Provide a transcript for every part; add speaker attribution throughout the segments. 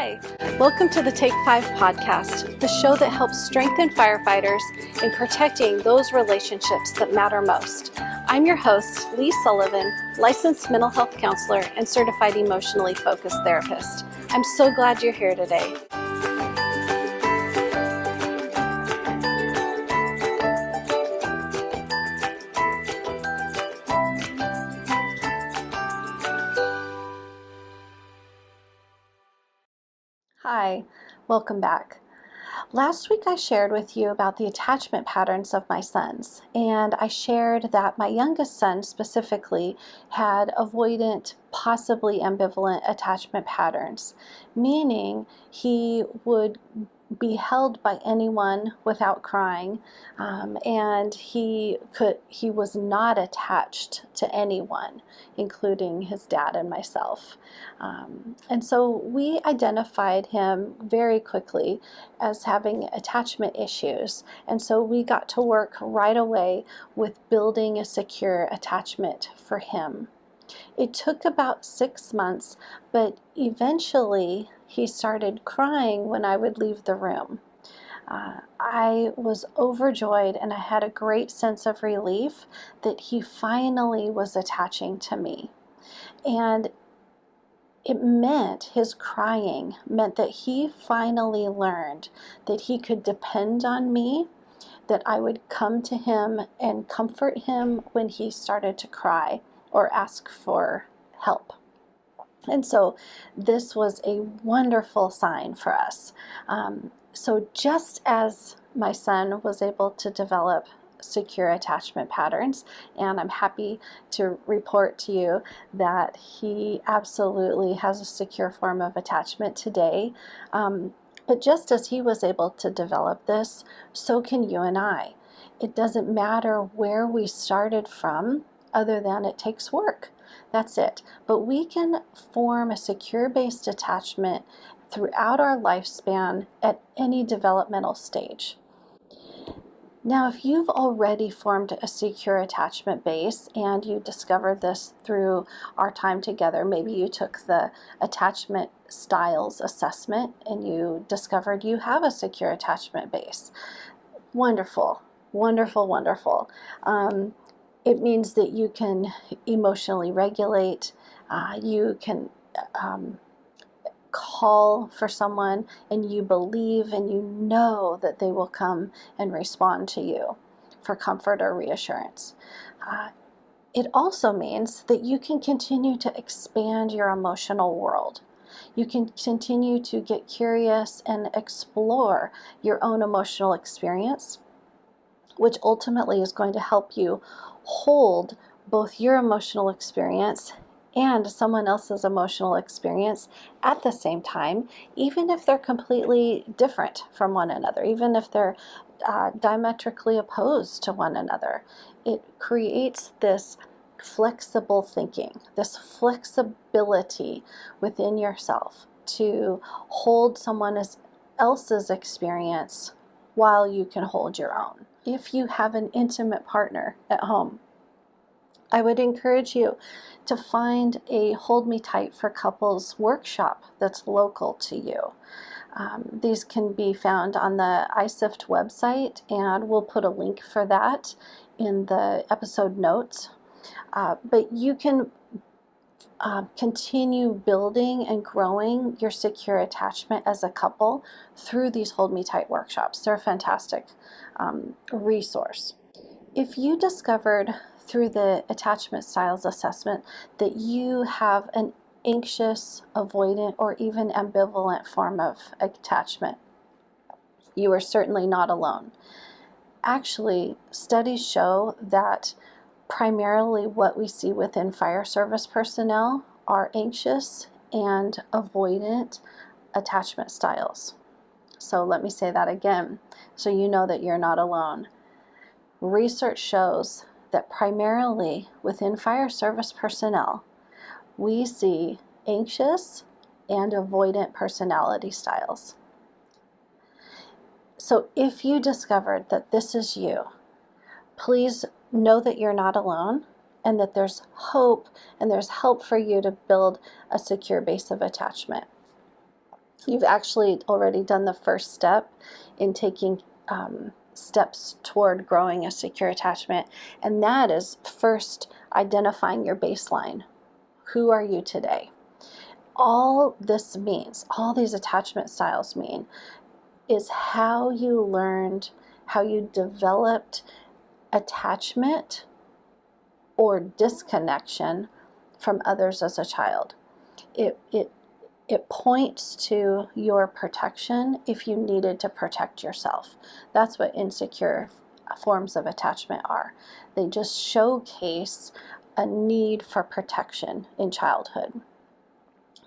Speaker 1: Hi, welcome to the Take 5 podcast, the show that helps strengthen firefighters in protecting those relationships that matter most. I'm your host, Lee Sullivan, licensed mental health counselor and certified emotionally focused therapist. I'm so glad you're here today. Hi, welcome back. Last week I shared with you about the attachment patterns of my sons, and I shared that my youngest son specifically had avoidant, possibly ambivalent attachment patterns, meaning he would be held by anyone without crying, and he was not attached to anyone, including his dad and myself. And so we identified him very quickly as having attachment issues, and so we got to work right away with building a secure attachment for him. It took about 6 months, but eventually he started crying when I would leave the room. I was overjoyed, and I had a great sense of relief that he finally was attaching to me. And his crying meant that he finally learned that he could depend on me, that I would come to him and comfort him when he started to cry or ask for help. And so this was a wonderful sign for us. So just as my son was able to develop secure attachment patterns, and I'm happy to report to you that he absolutely has a secure form of attachment today. But just as he was able to develop this, so can you and I. It doesn't matter where we started from, other than it takes work. That's it. But we can form a secure-based attachment throughout our lifespan at any developmental stage. Now, if you've already formed a secure attachment base and you discovered this through our time together, maybe you took the attachment styles assessment and you discovered you have a secure attachment base. Wonderful, wonderful, wonderful. It means that you can emotionally regulate, you can call for someone, and you believe and you know that they will come and respond to you for comfort or reassurance. It also means that you can continue to expand your emotional world. You can continue to get curious and explore your own emotional experience, which ultimately is going to help you hold both your emotional experience and someone else's emotional experience at the same time, even if they're completely different from one another, even if they're diametrically opposed to one another. It creates this flexible thinking, this flexibility within yourself to hold someone else's experience while you can hold your own. If you have an intimate partner at home, I would encourage you to find a Hold Me Tight for Couples workshop that's local to you. These can be found on the iSIFT website, and we'll put a link for that in the episode notes. But you can continue building and growing your secure attachment as a couple through these Hold Me Tight workshops. They're a fantastic resource. If you discovered through the attachment styles assessment that you have an anxious, avoidant, or even ambivalent form of attachment, you are certainly not alone. Actually, studies show that primarily what we see within fire service personnel are anxious and avoidant attachment styles. So let me say that again so you know that you're not alone. Research shows that primarily within fire service personnel, we see anxious and avoidant personality styles. So if you discovered that this is you, please know that you're not alone and that there's hope and there's help for you to build a secure base of attachment. you've actually already done the first step in taking steps toward growing a secure attachment. And that is first identifying your baseline. Who are you today? All this means, all these attachment styles mean, is how you learned, how you developed attachment or disconnection from others as a child. It points to your protection if you needed to protect yourself. That's what insecure forms of attachment are. They just showcase a need for protection in childhood.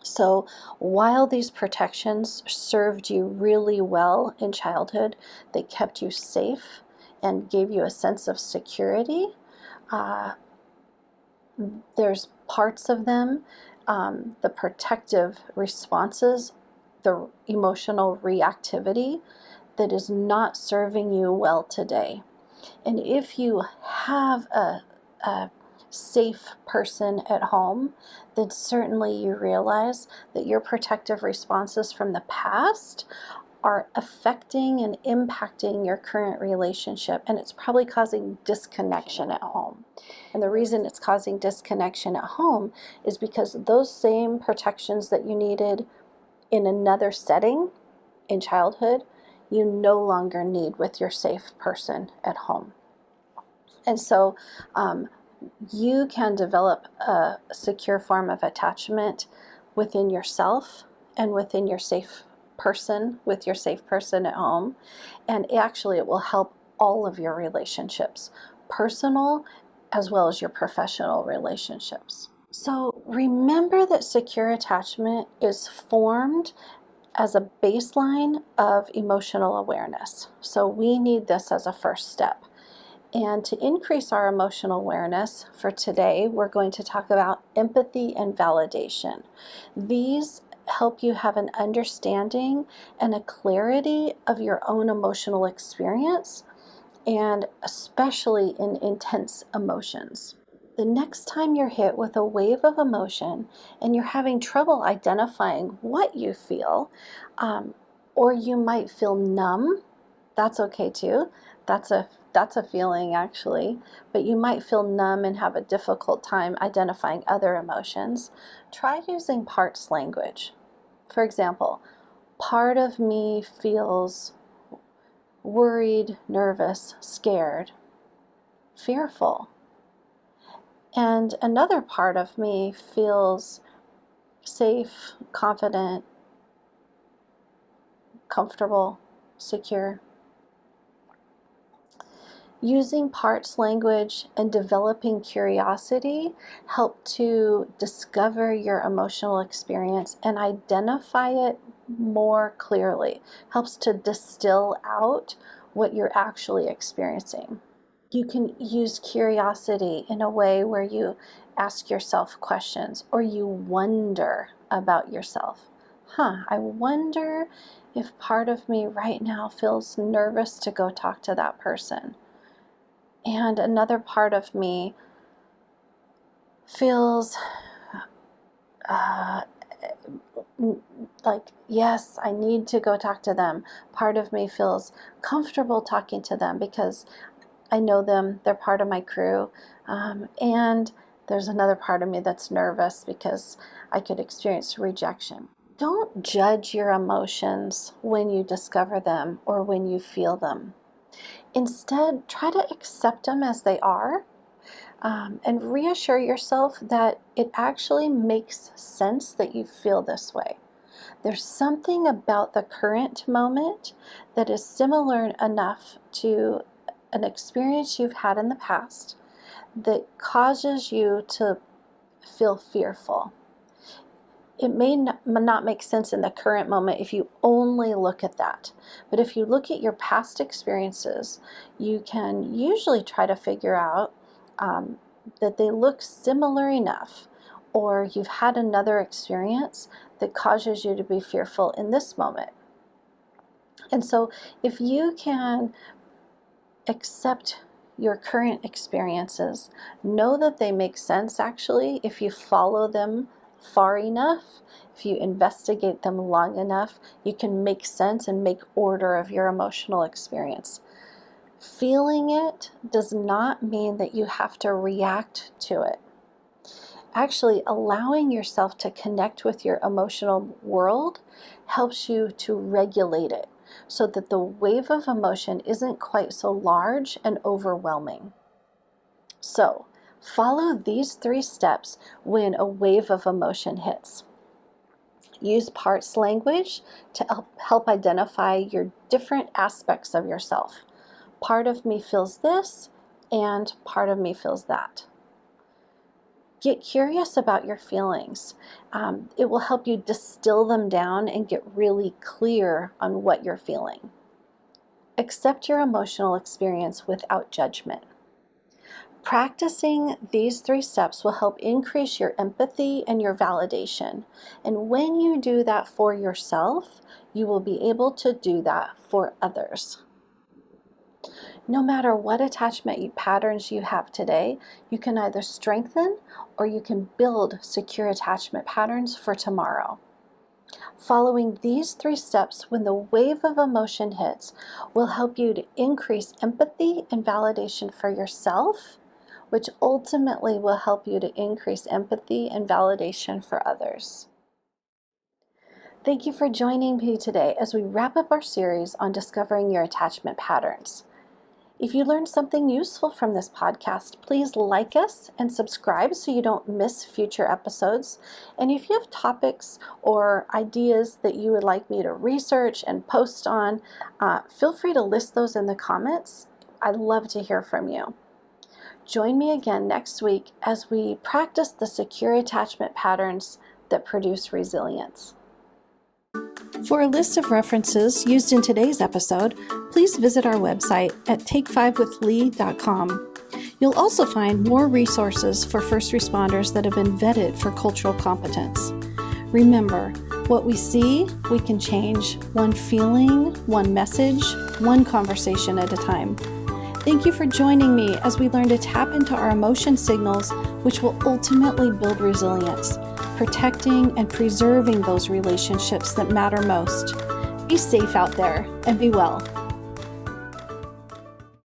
Speaker 1: So while these protections served you really well in childhood, they kept you safe and gave you a sense of security, there's parts of them, the protective responses, the emotional reactivity, that is not serving you well today. And if you have a safe person at home, then certainly you realize that your protective responses from the past are affecting and impacting your current relationship, and it's probably causing disconnection at home. And the reason it's causing disconnection at home is because those same protections that you needed in another setting in childhood, you no longer need with your safe person at home. And so you can develop a secure form of attachment within yourself and within your safe person, with your safe person at home. And actually, it will help all of your relationships, personal as well as your professional relationships. So remember that secure attachment is formed as a baseline of emotional awareness. So we need this as a first step. And to increase our emotional awareness for today, we're going to talk about empathy and validation. These help you have an understanding and a clarity of your own emotional experience, and especially in intense emotions. The next time you're hit with a wave of emotion and you're having trouble identifying what you feel, or you might feel numb, that's okay too. That's a feeling actually, but you might feel numb and have a difficult time identifying other emotions. Try using parts language. For example, part of me feels worried, nervous, scared, fearful. And another part of me feels safe, confident, comfortable, secure. Using parts language and developing curiosity help to discover your emotional experience and identify it more clearly. Helps to distill out what you're actually experiencing. You can use curiosity in a way where you ask yourself questions or you wonder about yourself. I wonder if part of me right now feels nervous to go talk to that person. And another part of me feels like, yes, I need to go talk to them. Part of me feels comfortable talking to them because I know them, they're part of my crew. And there's another part of me that's nervous because I could experience rejection. Don't judge your emotions when you discover them or when you feel them. Instead, try to accept them as they are, and reassure yourself that it actually makes sense that you feel this way. There's something about the current moment that is similar enough to an experience you've had in the past that causes you to feel fearful. It may not make sense in the current moment if you only look at that. But if you look at your past experiences, you can usually try to figure out that they look similar enough, or you've had another experience that causes you to be fearful in this moment. And so if you can accept your current experiences, know that they make sense actually if you follow them far enough, if you investigate them long enough, you can make sense and make order of your emotional experience. Feeling it does not mean that you have to react to it. Actually, allowing yourself to connect with your emotional world helps you to regulate it so that the wave of emotion isn't quite so large and overwhelming. So, follow these 3 steps when a wave of emotion hits. Use parts language to help identify your different aspects of yourself. Part of me feels this, and part of me feels that. Get curious about your feelings. It will help you distill them down and get really clear on what you're feeling. Accept your emotional experience without judgment. Practicing these 3 steps will help increase your empathy and your validation. And when you do that for yourself, you will be able to do that for others. No matter what attachment patterns you have today, you can either strengthen or you can build secure attachment patterns for tomorrow. Following these 3 steps when the wave of emotion hits will help you to increase empathy and validation for yourself, which ultimately will help you to increase empathy and validation for others. Thank you for joining me today as we wrap up our series on discovering your attachment patterns. If you learned something useful from this podcast, please like us and subscribe so you don't miss future episodes. And if you have topics or ideas that you would like me to research and post on, feel free to list those in the comments. I'd love to hear from you. Join me again next week as we practice the secure attachment patterns that produce resilience. For a list of references used in today's episode, please visit our website at take5withlee.com. You'll also find more resources for first responders that have been vetted for cultural competence. Remember, what we see, we can change one feeling, one message, one conversation at a time. Thank you for joining me as we learn to tap into our emotion signals, which will ultimately build resilience, protecting and preserving those relationships that matter most. Be safe out there and be well.